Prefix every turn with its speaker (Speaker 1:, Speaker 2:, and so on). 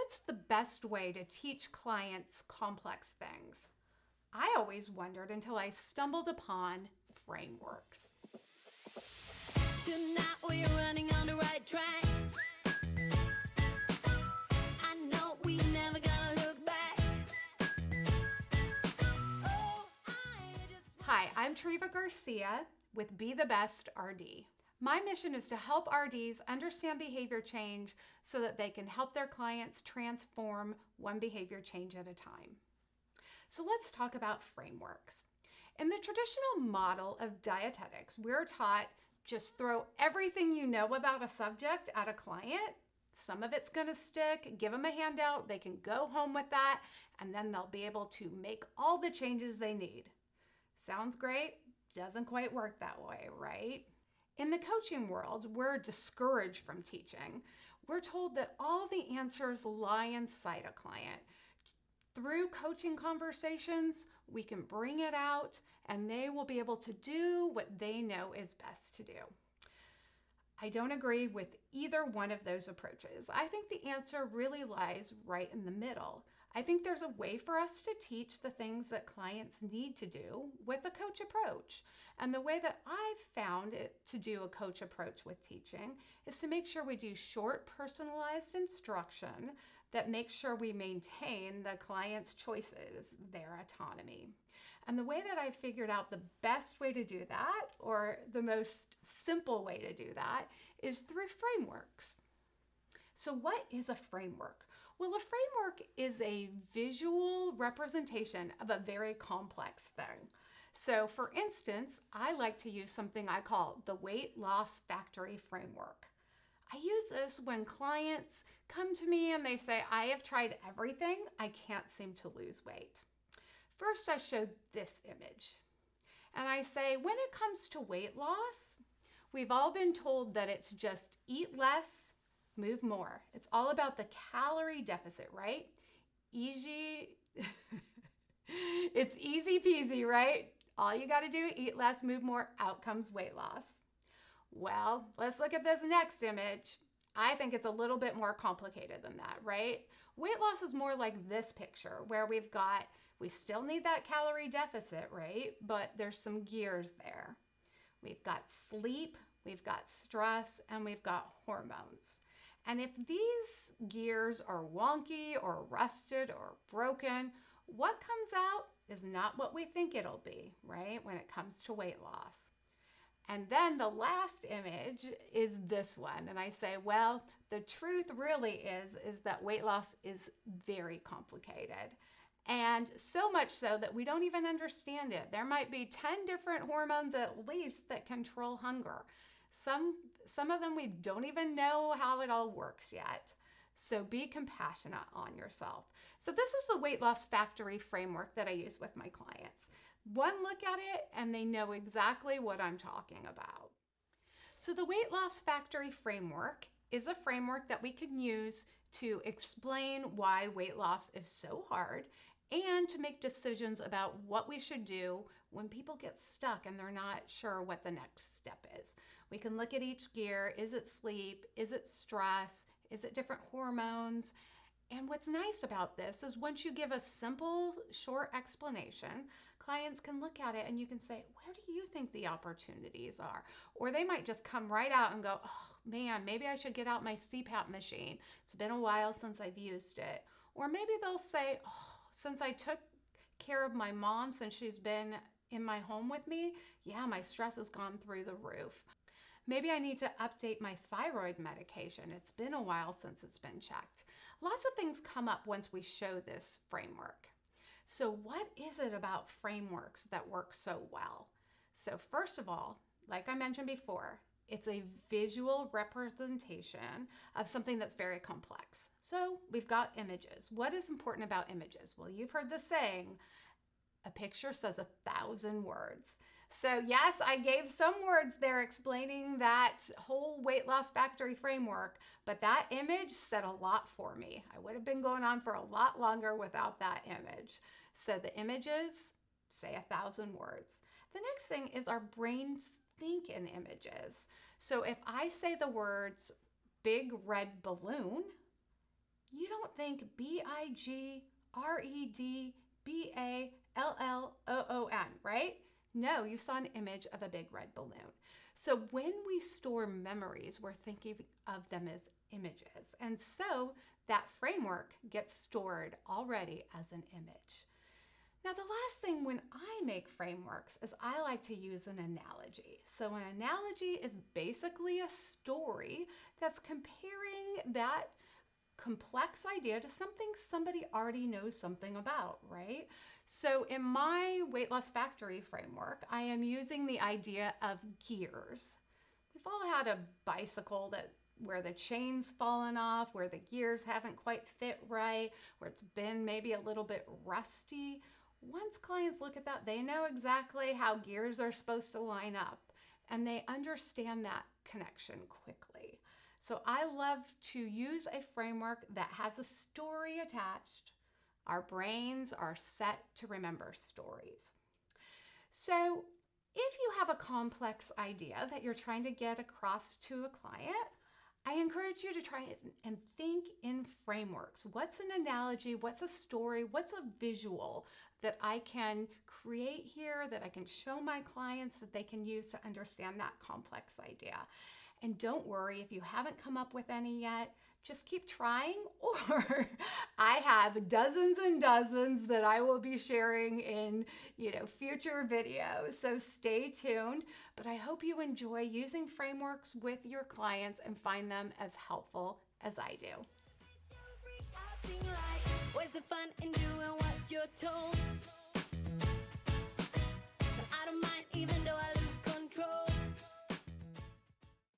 Speaker 1: What's the best way to teach clients complex things? I always wondered until I stumbled upon frameworks.
Speaker 2: Tonight we're running on the right track. I know we never gonna look back.
Speaker 1: Hi, I'm Treva Garcia with Be the Best RD. My mission is to help RDs understand behavior change so that they can help their clients transform one behavior change at a time. So let's talk about frameworks. In the traditional model of dietetics, we're taught just throw everything you know about a subject at a client. Some of it's going to stick, give them a handout, they can go home with that, and then they'll be able to make all the changes they need. Sounds great? Doesn't quite work that way, right? In the coaching world, we're discouraged from teaching. We're told that all the answers lie inside a client. Through coaching conversations, we can bring it out and they will be able to do what they know is best to do. I don't agree with either one of those approaches. I think the answer really lies right in the middle. I think there's a way for us to teach the things that clients need to do with a coach approach. And the way that I've found it to do a coach approach with teaching is to make sure we do short, personalized instruction that makes sure we maintain the client's choices, their autonomy. And the way that I figured out the best way to do that, or the most simple way to do that, is through frameworks. So what is a framework? Well, a framework is a visual representation of a very complex thing. So for instance, I like to use something I call the weight loss factory framework. I use this when clients come to me and they say, I have tried everything, I can't seem to lose weight. First, I show this image. And I say, when it comes to weight loss, we've all been told that it's just eat less, move more. It's all about the calorie deficit, right? Easy. It's easy peasy, right? All you got to do, eat less, move more, out comes weight loss. Well, let's look at this next image. I think it's a little bit more complicated than that, right? Weight loss is more like this picture where we still need that calorie deficit, right? But there's some gears there. We've got sleep, we've got stress, and we've got hormones. And if these gears are wonky or rusted or broken, what comes out is not what we think it'll be, right? When it comes to weight loss. And then the last image is this one. And I say, well, the truth really is that weight loss is very complicated. And so much so that we don't even understand it. There might be 10 different hormones at least that control hunger. Some of them we don't even know how it all works yet. So be compassionate on yourself. So this is the weight loss factory framework that I use with my clients. One look at it and they know exactly what I'm talking about. So the weight loss factory framework is a framework that we can use to explain why weight loss is so hard and to make decisions about what we should do when people get stuck and they're not sure what the next step is. We can look at each gear. Is it sleep? Is it stress? Is it different hormones? And what's nice about this is once you give a simple, short explanation, clients can look at it and you can say, where do you think the opportunities are? Or they might just come right out and go, oh man, maybe I should get out my CPAP machine. It's been a while since I've used it. Or maybe they'll say, oh, since I took care of my mom, since she's been in my home with me, yeah, my stress has gone through the roof. Maybe I need to update my thyroid medication. It's been a while since it's been checked. Lots of things come up once we show this framework. So what is it about frameworks that work so well? So first of all, like I mentioned before, it's a visual representation of something that's very complex. So we've got images. What is important about images? Well, you've heard the saying, a picture says 1,000 words. So yes, I gave some words there explaining that whole weight loss factory framework, but that image said a lot for me. I would have been going on for a lot longer without that image. So the images say 1,000 words. The next thing is our brains think in images. So if I say the words big red balloon, you don't think BIGREDBALLOON, right? No, you saw an image of a big red balloon. So when we store memories, we're thinking of them as images. And so that framework gets stored already as an image. Now, the last thing when I make frameworks is I like to use an analogy. So an analogy is basically a story that's comparing that complex idea to something somebody already knows something about, right? So in my Weight Loss Factory framework, I am using the idea of gears. We've all had a bicycle where the chain's fallen off, where the gears haven't quite fit right, where it's been maybe a little bit rusty. Once clients look at that, they know exactly how gears are supposed to line up, and they understand that connection quickly. So I love to use a framework that has a story attached. Our brains are set to remember stories. So if you have a complex idea that you're trying to get across to a client, I encourage you to try and think in frameworks. What's an analogy? What's a story? What's a visual that I can create here that I can show my clients that they can use to understand that complex idea? And don't worry if you haven't come up with any yet, just keep trying, or I have dozens and dozens that I will be sharing in, future videos. So stay tuned, but I hope you enjoy using frameworks with your clients and find them as helpful as I do.
Speaker 2: Where's the fun in doing what you're told?